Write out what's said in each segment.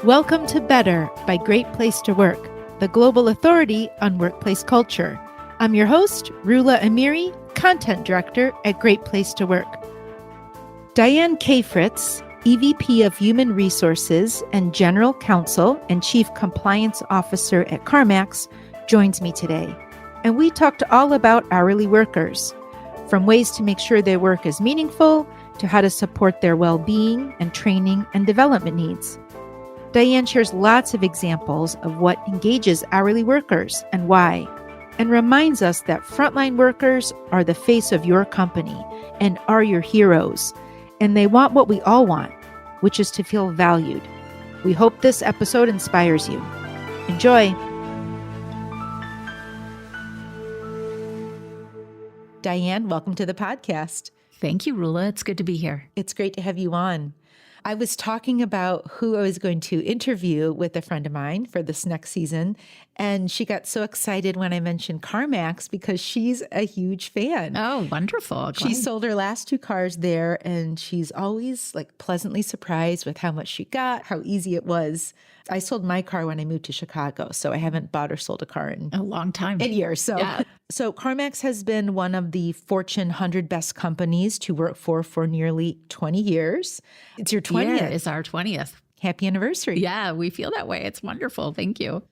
Welcome to Better by Great Place to Work, the global authority on workplace culture. I'm your host, Rula Amiri, Content Director at Great Place to Work. Diane Cafritz, EVP of Human Resources and General Counsel and Chief Compliance Officer at CarMax's, joins me today. And we talked all about hourly workers, from ways to make sure their work is meaningful to how to support their well-being and training and development needs. Diane shares lots of examples of what engages hourly workers and why, and reminds us that frontline workers are the face of your company and are your heroes, and they want what we all want, which is to feel valued. We hope this episode inspires you. Enjoy. Diane, welcome to the podcast. Thank you, Rula. It's good to be here. It's great to have you on. I was talking about who I was going to interview with a friend of mine for this next season, and she got so excited when I mentioned CarMax because she's a huge fan. Oh, wonderful. She sold her last 2 cars there, and she's always pleasantly surprised with how much she got, how easy it was. I sold my car when I moved to Chicago, so I haven't bought or sold a car in a long time. In years. So CarMax has been one of the Fortune 100 best companies to work for nearly 20 years. It's your 20th. Yeah, it's our 20th. Happy anniversary. Yeah, we feel that way. It's wonderful. Thank you.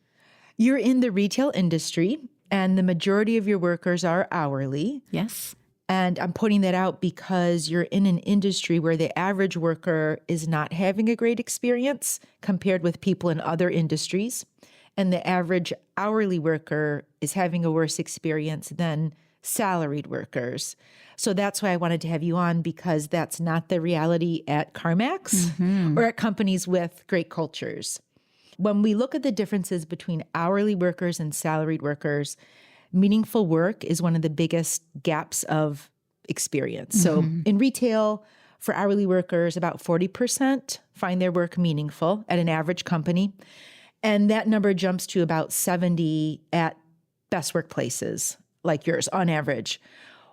You're in the retail industry, and the majority of your workers are hourly. Yes. And I'm pointing that out because you're in an industry where the average worker is not having a great experience compared with people in other industries. And the average hourly worker is having a worse experience than salaried workers. So that's why I wanted to have you on, because that's not the reality at CarMax or at companies with great cultures. When we look at the differences between hourly workers and salaried workers, meaningful work is one of the biggest gaps of experience. So in retail, for hourly workers, about 40% find their work meaningful at an average company. And that number jumps to about 70 at best workplaces like yours on average.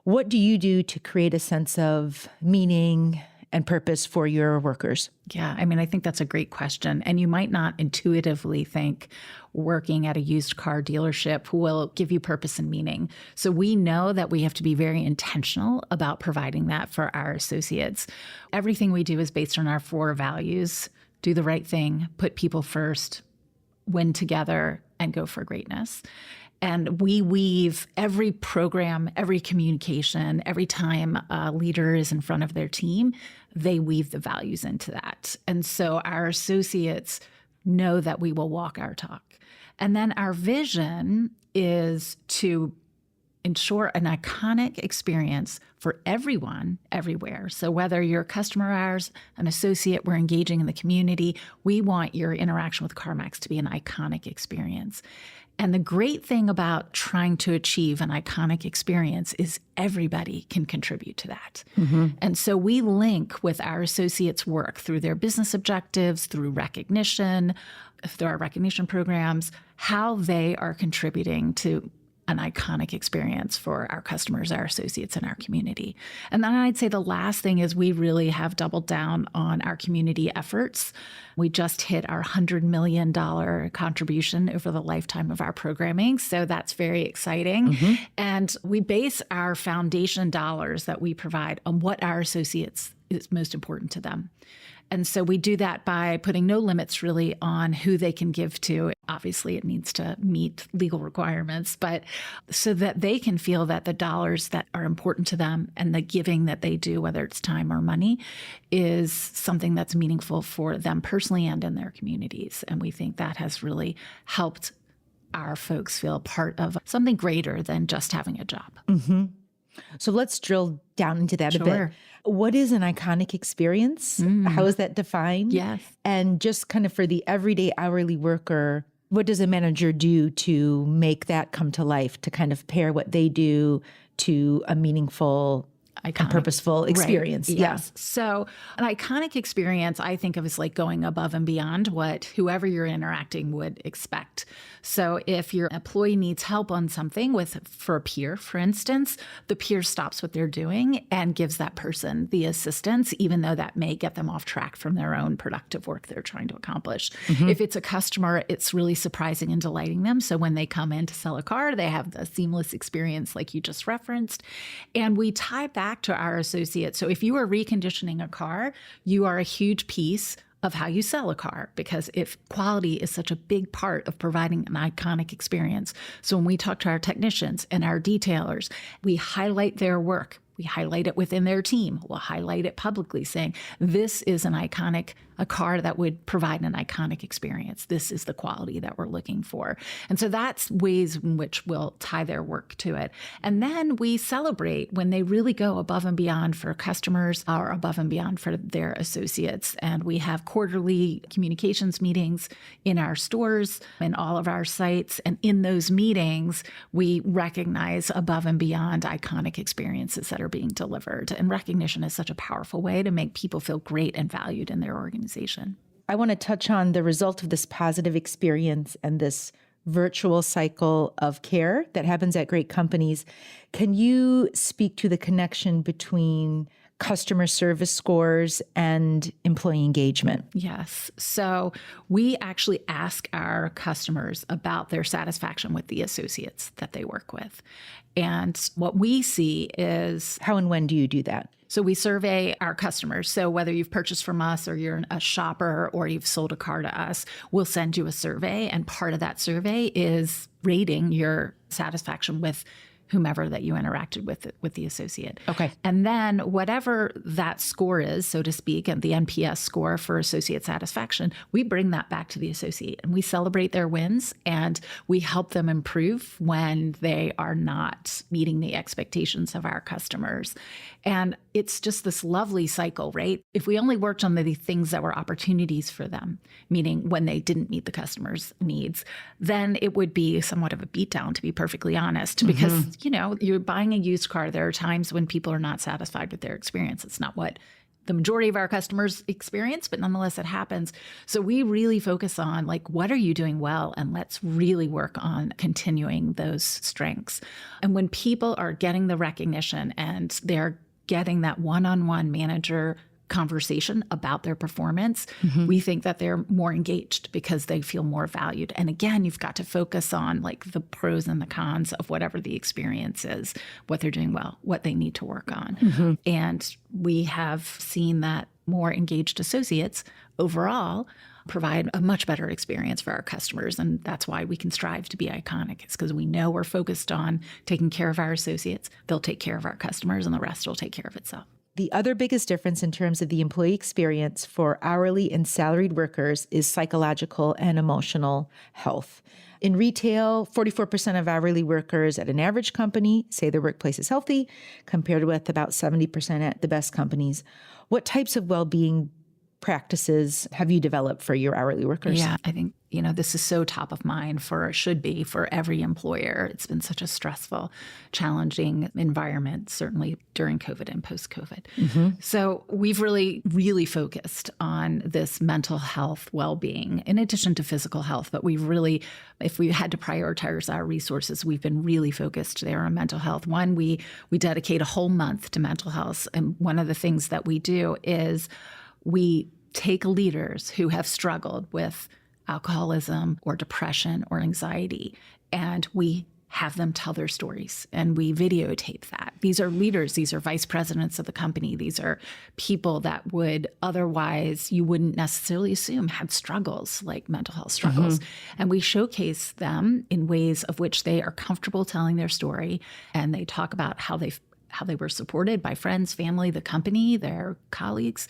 What do you do to create a sense of meaning and purpose for your workers? Yeah, I think that's a great question. And you might not intuitively think working at a used car dealership will give you purpose and meaning. So we know that we have to be very intentional about providing that for our associates. Everything we do is based on our 4 values: do the right thing, put people first, win together, and go for greatness. And we weave every program, every communication, every time a leader is in front of their team, they weave the values into that. And so our associates know that we will walk our talk. And then our vision is to ensure an iconic experience for everyone, everywhere. So whether you're a customer of ours, an associate, we're engaging in the community, we want your interaction with CarMax to be an iconic experience. And the great thing about trying to achieve an iconic experience is everybody can contribute to that. And so we link with our associates' work through their business objectives, through recognition, through our recognition programs, how they are contributing to an iconic experience for our customers, our associates, and our community. And then I'd say the last thing is we really have doubled down on our community efforts. We just hit our $100 million contribution over the lifetime of our programming. So that's very exciting. And we base our foundation dollars that we provide on what our associates is most important to them. And so we do that by putting no limits really on who they can give to. Obviously, it needs to meet legal requirements, but so that they can feel that the dollars that are important to them and the giving that they do, whether it's time or money, is something that's meaningful for them personally and in their communities. And we think that has really helped our folks feel part of something greater than just having a job. So let's drill down into that a bit. What is an iconic experience? How is that defined? Yes. And just kind of for the everyday hourly worker, what does a manager do to make that come to life, to kind of pair what they do to a meaningful and purposeful experience. Right. Yes. So an iconic experience I think of as like going above and beyond what whoever you're interacting would expect. So if your employee needs help on something for a peer, for instance, the peer stops what they're doing and gives that person the assistance, even though that may get them off track from their own productive work they're trying to accomplish. If it's a customer, it's really surprising and delighting them. So when they come in to sell a car, they have the seamless experience like you just referenced. And we tie back to our associates. So if you are reconditioning a car, you are a huge piece of how you sell a car, because if quality is such a big part of providing an iconic experience. So when we talk to our technicians and our detailers, we highlight their work. We highlight it within their team. We'll highlight it publicly saying, this is a car that would provide an iconic experience. This is the quality that we're looking for. And so that's ways in which we'll tie their work to it. And then we celebrate when they really go above and beyond for customers or above and beyond for their associates. And we have quarterly communications meetings in our stores and all of our sites. And in those meetings, we recognize above and beyond iconic experiences that are being delivered. And recognition is such a powerful way to make people feel great and valued in their organization. I want to touch on the result of this positive experience and this virtual cycle of care that happens at great companies. Can you speak to the connection between customer service scores and employee engagement? Yes. So we actually ask our customers about their satisfaction with the associates that they work with. And what we see is... How and when do you do that? So we survey our customers. So whether you've purchased from us or you're a shopper or you've sold a car to us, we'll send you a survey. And part of that survey is rating your satisfaction with whomever that you interacted with the associate. Okay. And then whatever that score is, so to speak, and the NPS score for associate satisfaction, we bring that back to the associate and we celebrate their wins and we help them improve when they are not meeting the expectations of our customers. And it's just this lovely cycle, right? If we only worked on the things that were opportunities for them, meaning when they didn't meet the customer's needs, then it would be somewhat of a beatdown, to be perfectly honest, because you're buying a used car. There are times when people are not satisfied with their experience. It's not what the majority of our customers experience, but nonetheless, it happens. So we really focus on what are you doing well? And let's really work on continuing those strengths. And when people are getting the recognition and they're getting that one-on-one manager conversation about their performance, we think that they're more engaged because they feel more valued. And again, you've got to focus on the pros and the cons of whatever the experience is, what they're doing well, what they need to work on. And we have seen that more engaged associates overall provide a much better experience for our customers. And that's why we can strive to be iconic. It's because we know we're focused on taking care of our associates. They'll take care of our customers and the rest will take care of itself. The other biggest difference in terms of the employee experience for hourly and salaried workers is psychological and emotional health. In retail, 44% of hourly workers at an average company say their workplace is healthy, compared with about 70% at the best companies. What types of well-being practices have you developed for your hourly workers? Yeah, I think, this is so top of mind should be for every employer. It's been such a stressful, challenging environment, certainly during COVID and post-COVID. So we've really, really focused on this mental health well-being in addition to physical health. But we've really, if we had to prioritize our resources, we've been really focused there on mental health. One, we dedicate a whole month to mental health. And one of the things that we do is we take leaders who have struggled with alcoholism or depression or anxiety, and we have them tell their stories and we videotape that. These are leaders. These are vice presidents of the company. These are people that would otherwise you wouldn't necessarily assume had struggles like mental health struggles. And we showcase them in ways of which they are comfortable telling their story, and they talk about how they were supported by friends, family, the company, their colleagues.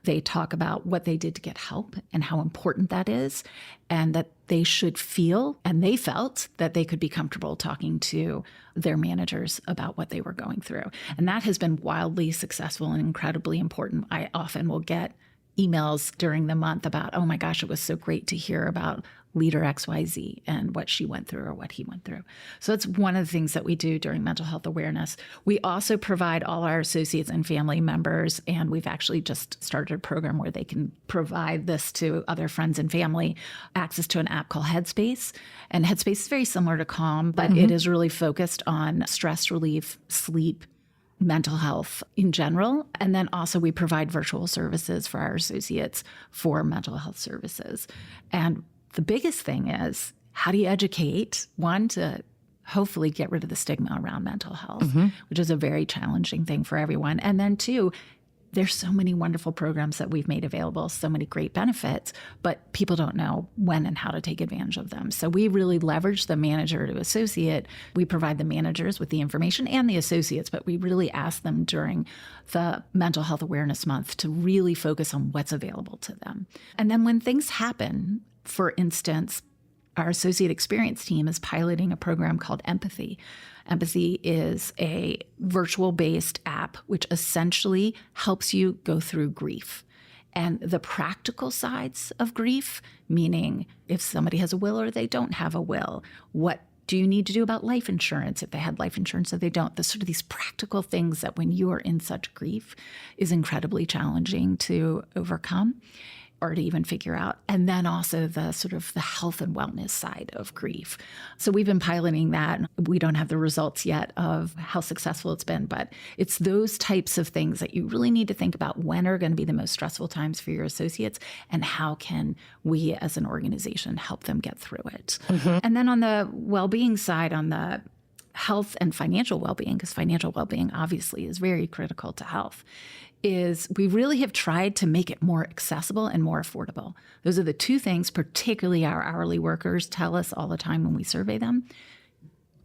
They talk about what they did to get help and how important that is, and that they should feel, and they felt that they could be comfortable talking to their managers about what they were going through. And that has been wildly successful and incredibly important. I often will get emails during the month about, oh my gosh, it was so great to hear about leader XYZ and what she went through or what he went through. So it's one of the things that we do during mental health awareness. We also provide all our associates and family members, and we've actually just started a program where they can provide this to other friends and family, access to an app called Headspace. And Headspace is very similar to Calm, but it is really focused on stress relief, sleep, mental health in general. And then also we provide virtual services for our associates for mental health services. And the biggest thing is, how do you educate, one, to hopefully get rid of the stigma around mental health, which is a very challenging thing for everyone. And then two, there's so many wonderful programs that we've made available, so many great benefits, but people don't know when and how to take advantage of them. So we really leverage the manager to associate. We provide the managers with the information and the associates, but we really ask them during the Mental Health Awareness Month to really focus on what's available to them. And then when things happen, for instance, our associate experience team is piloting a program called Empathy. Empathy is a virtual-based app which essentially helps you go through grief. And the practical sides of grief, meaning if somebody has a will or they don't have a will, what do you need to do about life insurance if they had life insurance or they don't? The sort of these practical things that when you are in such grief is incredibly challenging to overcome or to even figure out. And then also the sort of the health and wellness side of grief. So we've been piloting that. We don't have the results yet of how successful it's been, but it's those types of things that you really need to think about. When are going to be the most stressful times for your associates, and how can we as an organization help them get through it? And then on the well-being side, on the health and financial well-being, because financial well-being obviously is very critical to health, is we really have tried to make it more accessible and more affordable. Those are the two things, particularly our hourly workers tell us all the time when we survey them: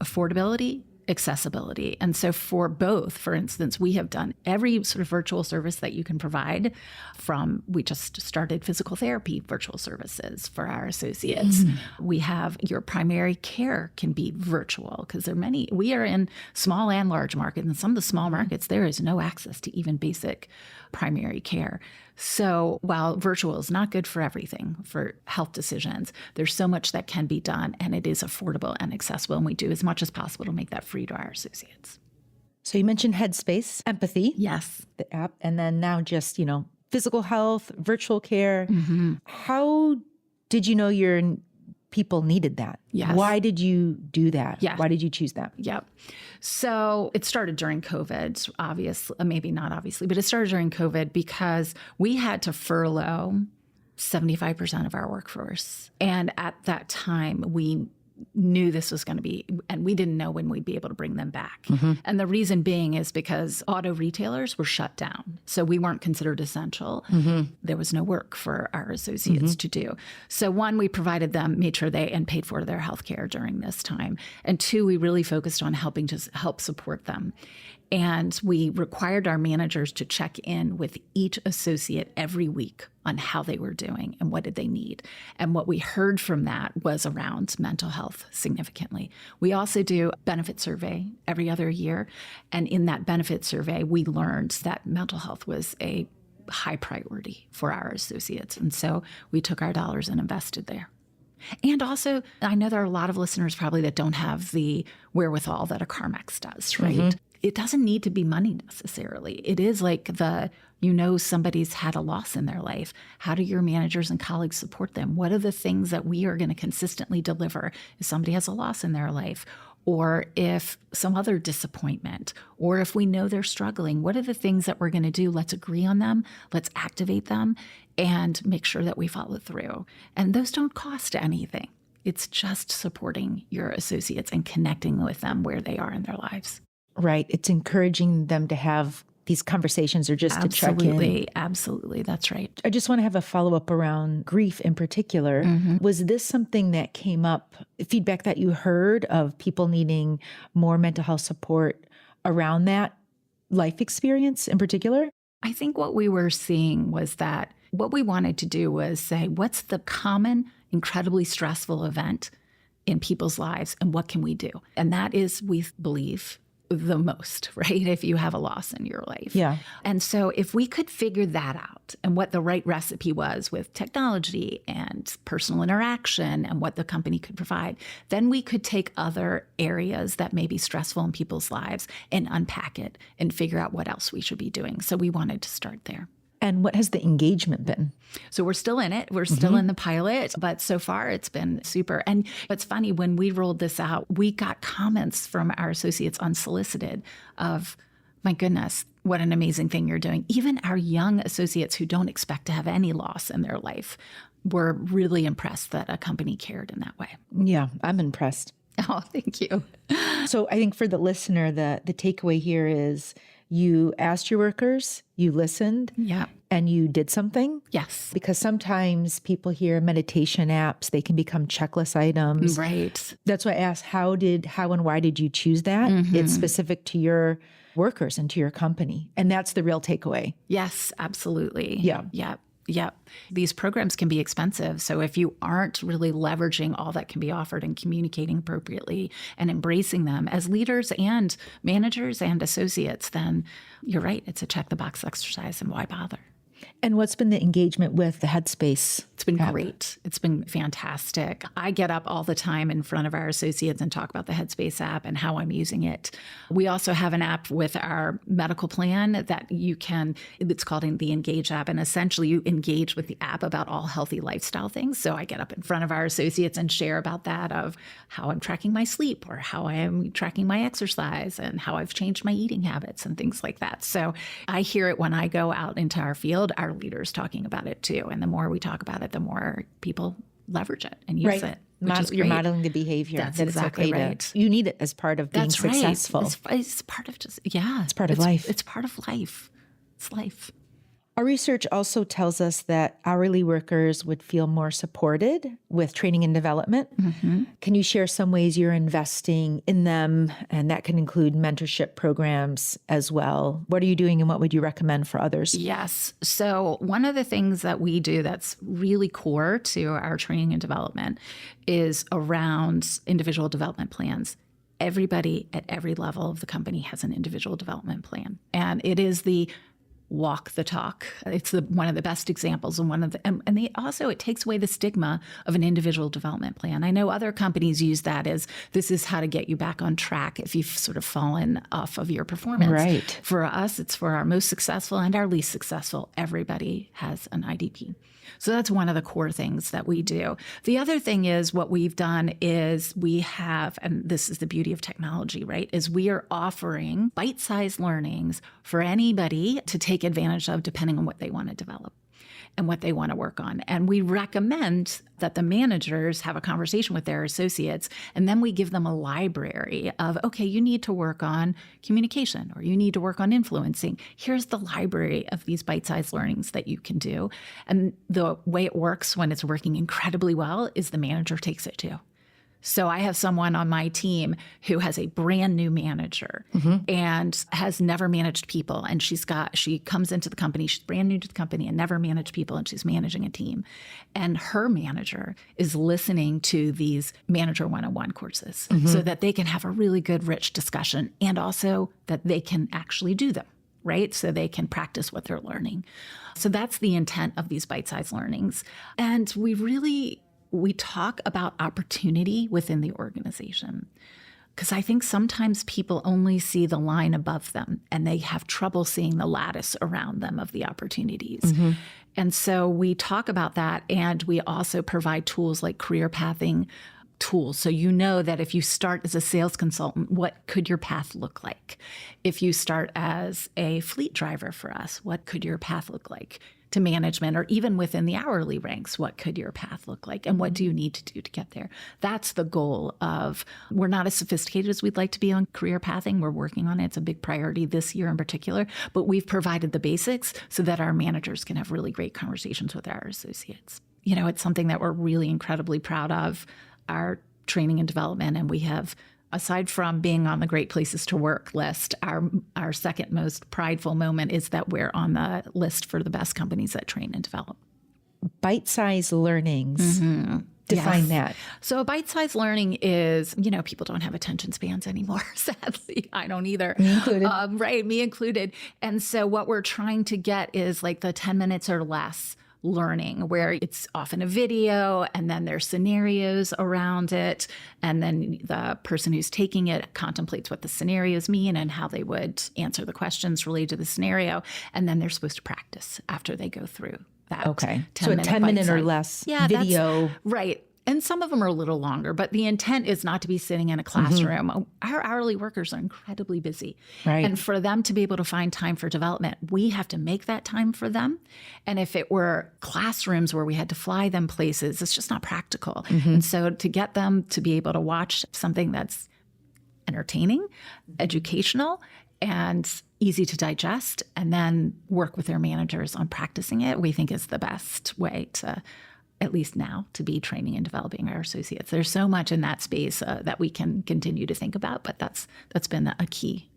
affordability, accessibility. And so for both, for instance, we have done every sort of virtual service that you can provide. We just started physical therapy virtual services for our associates. We have your primary care can be virtual, because there are many. We are in small and large markets, and some of the small markets, there is no access to even basic primary care. So while virtual is not good for everything, for health decisions, there's so much that can be done, and it is affordable and accessible, and we do as much as possible to make that free to our associates. So you mentioned Headspace, Empathy. Yes. The app, and then now just, physical health, virtual care. How did you know your people needed that? Yes. Why did you do that? Yes. Why did you choose that? Yep. So it started during COVID, obviously, maybe not obviously, but it started during COVID because we had to furlough 75% of our workforce. And at that time, we knew this was going to be, and we didn't know when we'd be able to bring them back. And the reason being is because auto retailers were shut down. So we weren't considered essential. There was no work for our associates to do. So one, we provided them, made sure they, and paid for their health care during this time. And two, we really focused on helping to help support them. And we required our managers to check in with each associate every week on how they were doing and what did they need. And what we heard from that was around mental health significantly. We also do a benefit survey every other year. And in that benefit survey, we learned that mental health was a high priority for our associates. And so we took our dollars and invested there. And also, I know there are a lot of listeners probably that don't have the wherewithal that a CarMax does, right? It doesn't need to be money necessarily. It is like somebody's had a loss in their life. How do your managers and colleagues support them? What are the things that we are going to consistently deliver if somebody has a loss in their life? Or if some other disappointment, or if we know they're struggling, what are the things that we're going to do? Let's agree on them. Let's activate them and make sure that we follow through. And those don't cost anything. It's just supporting your associates and connecting with them where they are in their lives. Right. It's encouraging them to have these conversations or just to check in. Absolutely. That's right. I just want to have a follow-up around grief in particular. Was this something that came up, feedback that you heard of people needing more mental health support around that life experience in particular? I think what we were seeing was that what we wanted to do was say, what's the common, incredibly stressful event in people's lives and what can we do? And that is, we believe, the most, right? If you have a loss in your life. Yeah. And so if we could figure that out and what the right recipe was with technology and personal interaction and what the company could provide, then we could take other areas that may be stressful in people's lives and unpack it and figure out what else we should be doing. So we wanted to start there. And what has the engagement been? So we're still in it. We're still in the pilot, but so far it's been super. And it's funny, when we rolled this out, we got comments from our associates unsolicited of, my goodness, what an amazing thing you're doing. Even our young associates who don't expect to have any loss in their life were really impressed that a company cared in that way. Yeah, I'm impressed. Oh, thank you. So I think for the listener, the takeaway here is you asked your workers, you listened, Yeah. and you did something. Yes. Because sometimes people hear meditation apps, they can become checklist items. Right. That's why I asked, how and why did you choose that? It's specific to your workers and to your company. And that's the real takeaway. Yes, absolutely. Yeah. Yeah. Yeah. These programs can be expensive. So if you aren't really leveraging all that can be offered and communicating appropriately and embracing them as leaders and managers and associates, then you're right. It's a check the box exercise, and why bother? And what's been the engagement with the Headspace? It's been great. It's been fantastic. I get up all the time in front of our associates and talk about the Headspace app and how I'm using it. We also have an app with our medical plan that you can, it's called the Engage app. And essentially you engage with the app about all healthy lifestyle things. So I get up in front of our associates and share about that, of how I'm tracking my sleep or how I am tracking my exercise and how I've changed my eating habits and things like that. So I hear it when I go out into our field, our leaders talking about it too. And the more we talk about it, the more people leverage it and use it. You're modeling the behavior. That's that exactly it's okay right. You need it as part of being successful. It's part of it's part of life. It's part of life. It's life. Our research also tells us that hourly workers would feel more supported with training and development. Can you share some ways you're investing in them? And that can include mentorship programs as well. What are you doing and what would you recommend for others? Yes. So one of the things that we do that's really core to our training and development is around individual development plans. Everybody at every level of the company has an individual development plan. And it is the walk the talk. It's one of the best examples, and it takes away the stigma of an individual development plan. I know other companies use that as this is how to get you back on track if you've sort of fallen off of your performance. Right. For us, it's for our most successful and our least successful. Everybody has an IDP. So that's one of the core things that we do. The other thing is what we've done is we have, and this is the beauty of technology, right, is we are offering bite-sized learnings for anybody to take advantage of depending on what they want to develop and what they want to work on. And we recommend that the managers have a conversation with their associates, and then we give them a library of, okay, you need to work on communication or you need to work on influencing. Here's the library of these bite-sized learnings that you can do. And the way it works when it's working incredibly well is the manager takes it too. So I have someone on my team who has a brand new manager and has never managed people. And she comes into the company, she's brand new to the company and never managed people, and she's managing a team. And her manager is listening to these manager one-on-one courses so that they can have a really good, rich discussion, and also that they can actually do them, right? So they can practice what they're learning. So that's the intent of these bite-sized learnings. And we talk about opportunity within the organization, because I think sometimes people only see the line above them and they have trouble seeing the lattice around them of the opportunities. And so we talk about that, and we also provide tools like career pathing tools. So you know that if you start as a sales consultant, what could your path look like? If you start as a fleet driver for us, what could your path look like? To management, or even within the hourly ranks, what could your path look like? And what do you need to do to get there? That's the goal of, we're not as sophisticated as we'd like to be on career pathing. We're working on it. It's a big priority this year in particular, but we've provided the basics so that our managers can have really great conversations with our associates. You know, it's something that we're really incredibly proud of, our training and development. And we have, aside from being on the Great Places to Work list, our second most prideful moment is that we're on the list for the best companies that train and develop. Bite-sized learnings. Define Yes. that. So a bite-sized learning is, people don't have attention spans anymore, sadly. I don't either. Me included. Right, me included. And so what we're trying to get is like the 10 minutes or less learning, where it's often a video and then there's scenarios around it. And then the person who's taking it contemplates what the scenarios mean and how they would answer the questions related to the scenario. And then they're supposed to practice after they go through that. Okay. So a 10-minute or less video. Right. And some of them are a little longer, but the intent is not to be sitting in a classroom. Our hourly workers are incredibly busy. Right. And for them to be able to find time for development, we have to make that time for them. And if it were classrooms where we had to fly them places, it's just not practical. And so to get them to be able to watch something that's entertaining, educational, and easy to digest, and then work with their managers on practicing it, we think is the best way to, at least now, to be training and developing our associates. There's so much in that space that we can continue to think about, but that's been a key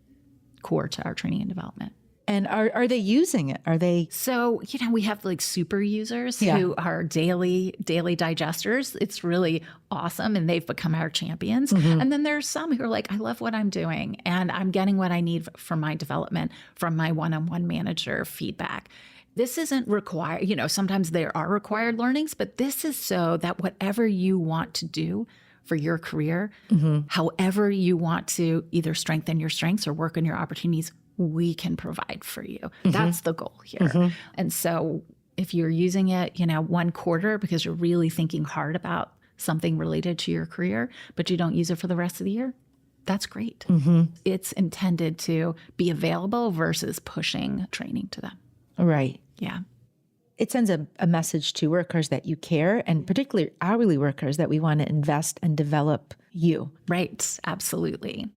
core to our training and development. And are they using it? Are they? So, we have like super users who are daily digesters. It's really awesome. And they've become our champions. And then there's some who are like, I love what I'm doing and I'm getting what I need for my development from my one-on-one manager feedback. This isn't required, sometimes there are required learnings, but this is so that whatever you want to do for your career, however you want to either strengthen your strengths or work on your opportunities, we can provide for you. That's the goal here. And so if you're using it, one quarter because you're really thinking hard about something related to your career, but you don't use it for the rest of the year, that's great. It's intended to be available versus pushing training to them. Right. Yeah. It sends a message to workers that you care, and particularly hourly workers, that we want to invest and develop you. Right. Absolutely.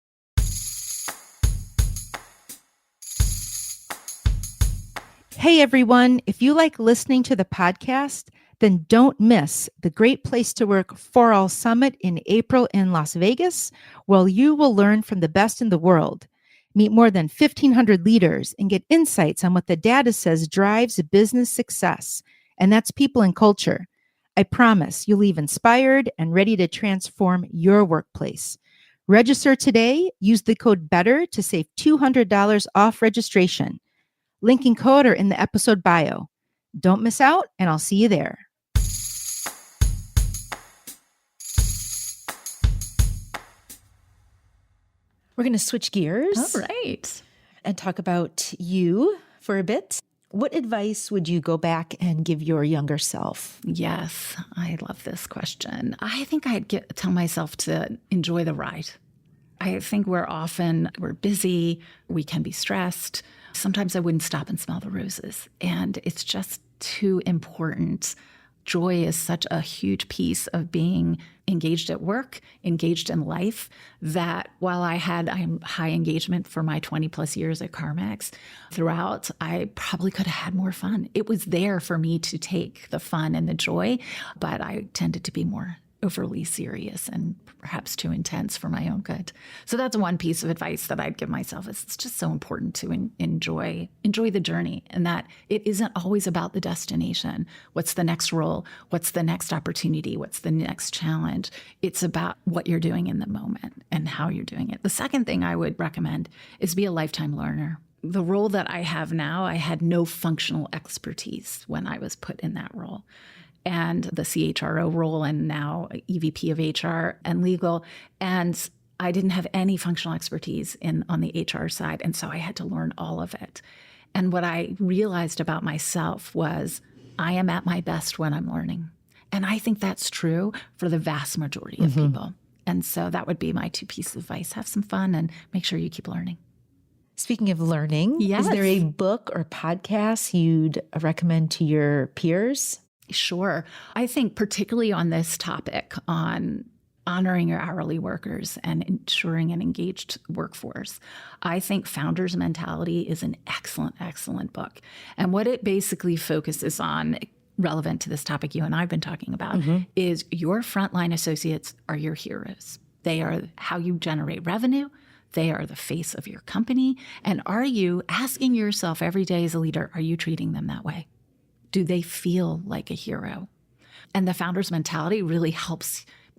Hey, everyone. If you like listening to the podcast, then don't miss the Great Place to Work for All Summit in April in Las Vegas, where you will learn from the best in the world, meet more than 1,500 leaders, and get insights on what the data says drives business success. And that's people and culture. I promise you'll leave inspired and ready to transform your workplace. Register today. Use the code BETTER to save $200 off registration. Link and code are in the episode bio. Don't miss out, and I'll see you there. We're going to switch gears. All right. And talk about you for a bit. What advice would you go back and give your younger self? Yes, I love this question. I think I'd tell myself to enjoy the ride. I think we're busy, we can be stressed. Sometimes I wouldn't stop and smell the roses. And it's just too important. Joy is such a huge piece of being engaged at work, engaged in life, that while I had high engagement for my 20 plus years at CarMax, throughout, I probably could have had more fun. It was there for me to take the fun and the joy, but I tended to be more overly serious and perhaps too intense for my own good. So that's one piece of advice that I'd give myself. It's just so important to enjoy the journey, and that it isn't always about the destination. What's the next role? What's the next opportunity? What's the next challenge? It's about what you're doing in the moment and how you're doing it. The second thing I would recommend is be a lifetime learner. The role that I have now, I had no functional expertise when I was put in that role. And the CHRO role, and now EVP of HR and legal. And I didn't have any functional expertise on the HR side. And so I had to learn all of it. And what I realized about myself was I am at my best when I'm learning. And I think that's true for the vast majority of people. And so that would be my two pieces of advice. Have some fun and make sure you keep learning. Speaking of learning, Yes. Is there a book or podcast you'd recommend to your peers? Sure. I think particularly on this topic, on honoring your hourly workers and ensuring an engaged workforce, I think Founder's Mentality is an excellent, excellent book. And what it basically focuses on, relevant to this topic you and I have been talking about, is your frontline associates are your heroes. They are how you generate revenue. They are the face of your company. And are you asking yourself every day as a leader, are you treating them that way? Do they feel like a hero? And the founder's mentality really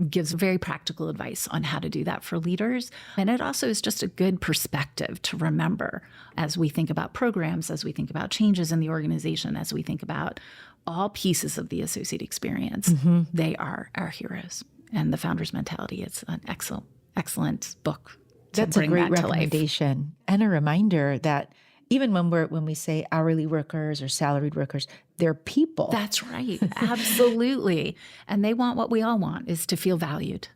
gives very practical advice on how to do that for leaders. And it also is just a good perspective to remember as we think about programs, as we think about changes in the organization, as we think about all pieces of the associate experience. They are our heroes. And the founder's mentality is an excellent book. That's a great recommendation and a reminder that even when we say hourly workers or salaried workers, they're people. That's right. Absolutely. And they want what we all want, is to feel valued.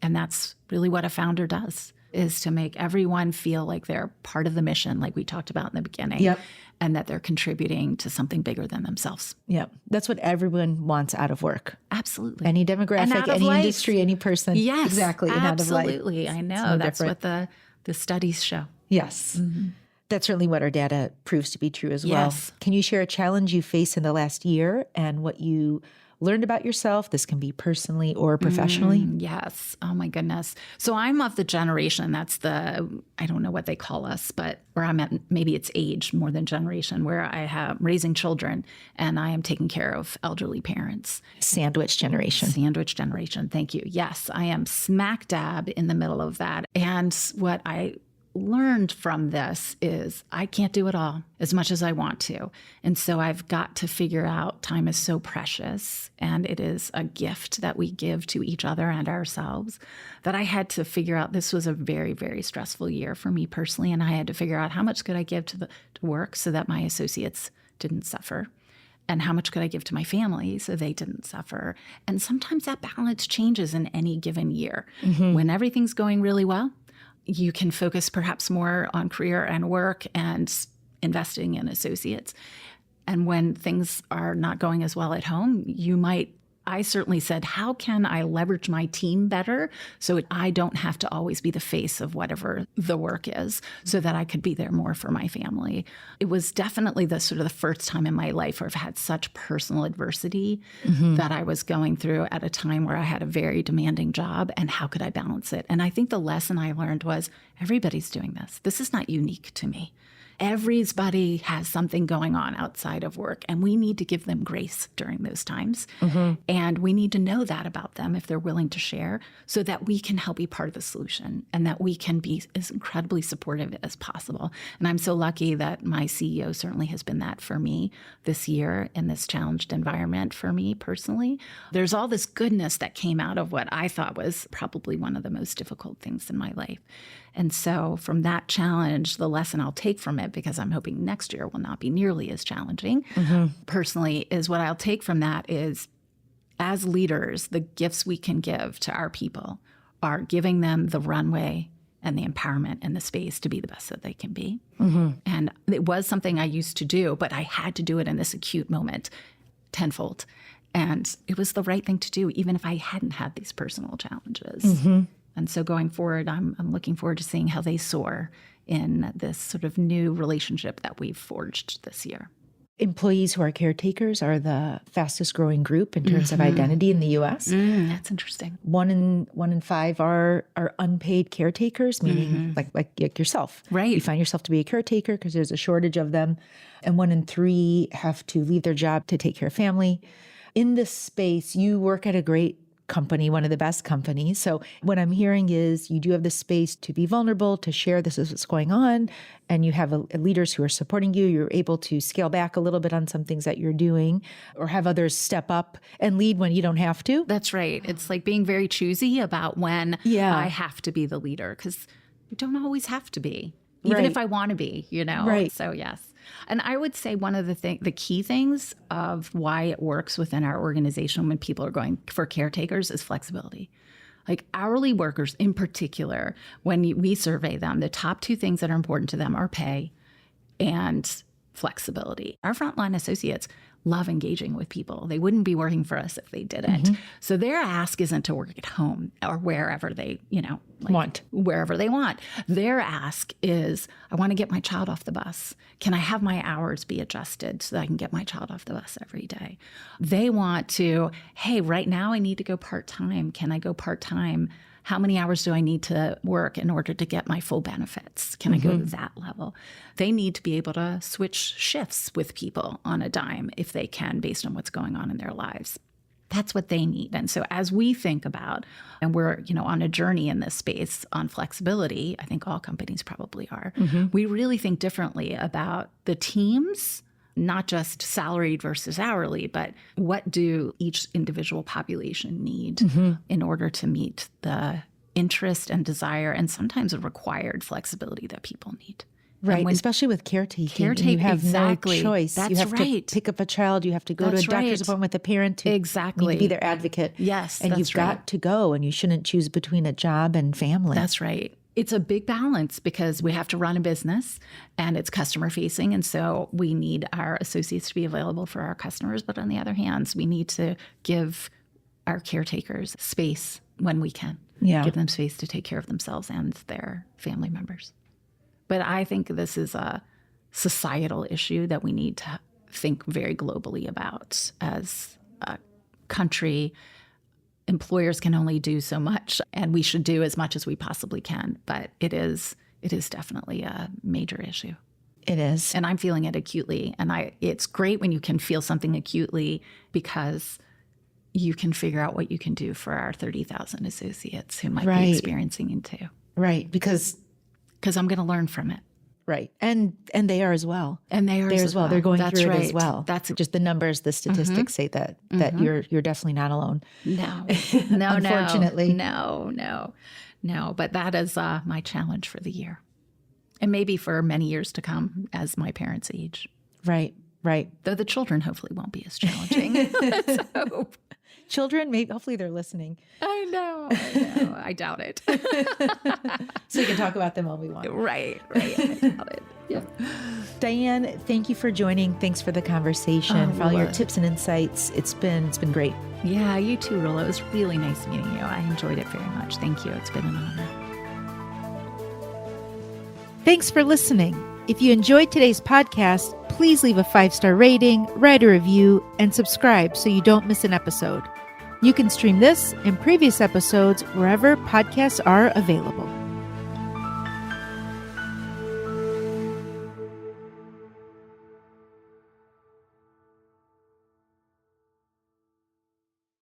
And that's really what a founder does, is to make everyone feel like they're part of the mission, like we talked about in the beginning. Yep. And that they're contributing to something bigger than themselves. Yeah. That's what everyone wants out of work. Absolutely. Any demographic, any industry, any person. Yes. Exactly. Absolutely. I know. No That's different. what the studies show. Yes. That's certainly what our data proves to be true as well. Yes. Can you share a challenge you faced in the last year and what you learned about yourself? This can be personally or professionally. Yes. Oh my goodness. So I'm of the generation, I don't know what they call us, but where I'm at, maybe it's age more than generation, where I have raising children and I am taking care of elderly parents. Sandwich generation. Sandwich generation. Thank you. Yes, I am smack dab in the middle of that. And what I learned from this is I can't do it all as much as I want to. And so I've got to figure out time is so precious and it is a gift that we give to each other and ourselves, that I had to figure out. This was a very, very stressful year for me personally. And I had to figure out how much could I give to work so that my associates didn't suffer. And how much could I give to my family so they didn't suffer? And sometimes that balance changes in any given year. When everything's going really well, you can focus perhaps more on career and work and investing in associates. And when things are not going as well at home, I certainly said, how can I leverage my team better so I don't have to always be the face of whatever the work is, so that I could be there more for my family. It was definitely the first time in my life where I've had such personal adversity that I was going through at a time where I had a very demanding job, and how could I balance it? And I think the lesson I learned was everybody's doing this. This is not unique to me. Everybody has something going on outside of work, and we need to give them grace during those times. And we need to know that about them if they're willing to share, so that we can help be part of the solution and that we can be as incredibly supportive as possible. And I'm so lucky that my CEO certainly has been that for me this year in this challenged environment for me personally. There's all this goodness that came out of what I thought was probably one of the most difficult things in my life. And so from that challenge, the lesson I'll take from it, because I'm hoping next year will not be nearly as challenging, personally, is what I'll take from that is, as leaders, the gifts we can give to our people are giving them the runway and the empowerment and the space to be the best that they can be. And it was something I used to do, but I had to do it in this acute moment tenfold. And it was the right thing to do, even if I hadn't had these personal challenges. And so going forward, I'm looking forward to seeing how they soar in this sort of new relationship that we've forged this year. Employees who are caretakers are the fastest growing group in terms of identity in the U.S. That's interesting. 1 in 5 are unpaid caretakers, meaning like yourself. Right. You find yourself to be a caretaker because there's a shortage of them. And 1 in 3 have to leave their job to take care of family. In this space, you work at a great company, one of the best companies. So what I'm hearing is you do have the space to be vulnerable, to share this is what's going on, and you have leaders who are supporting you. You're able to scale back a little bit on some things that you're doing, or have others step up and lead when you don't have to. That's right. It's like being very choosy about when I have to be the leader, because you don't always have to be, even if I want to be, Right. So yes. And I would say one of the key things of why it works within our organization when people are going for caretakers is flexibility. Like hourly workers in particular, when we survey them, the top 2 things that are important to them are pay and flexibility. Our frontline associates love engaging with people. They wouldn't be working for us if they didn't. So their ask isn't to work at home or wherever they, want. Wherever they want. Their ask is, I want to get my child off the bus. Can I have my hours be adjusted so that I can get my child off the bus every day? They want to, hey, right now I need to go part-time. Can I go part-time? How many hours do I need to work in order to get my full benefits? Can I go to that level? They need to be able to switch shifts with people on a dime if they can, based on what's going on in their lives. That's what they need. And so as we think about, and we're, on a journey in this space on flexibility, I think all companies probably are, we really think differently about the teams, not just salaried versus hourly, but what do each individual population need in order to meet the interest and desire and sometimes a required flexibility that people need. Right, especially with caretaking. You have no choice. That's you have right. to pick up a child. You have to go to a doctor's appointment with a parent who need to be their advocate. Yes, and you've got to go, and you shouldn't choose between a job and family. That's right. It's a big balance because we have to run a business and it's customer facing. And so we need our associates to be available for our customers. But on the other hand, we need to give our caretakers space when we can. Yeah. Give them space to take care of themselves and their family members. But I think this is a societal issue that we need to think very globally about. As a country, employers can only do so much, and we should do as much as we possibly can. But it is definitely a major issue. It is. And I'm feeling it acutely. And it's great when you can feel something acutely because you can figure out what you can do for our 30,000 associates who might be experiencing it too. Right, because I'm going to learn from it. Right. And they are as well. And they are as well. They're going That's through right. it as well. That's just the numbers, the statistics say that you're definitely not alone. No. Unfortunately. No. But that is my challenge for the year. And maybe for many years to come as my parents age. Right. Though the children hopefully won't be as challenging. Let's hope. Children, hopefully they're listening. I know. I doubt it. So you can talk about them all we want. Right. I doubt it. Yeah. Diane, thank you for joining. Thanks for the conversation, for all your tips and insights. It's been great. Yeah, you too, Rilla. It was really nice meeting you. I enjoyed it very much. Thank you. It's been an honor. Thanks for listening. If you enjoyed today's podcast, please leave a 5-star rating, write a review, and subscribe so you don't miss an episode. You can stream this and previous episodes wherever podcasts are available.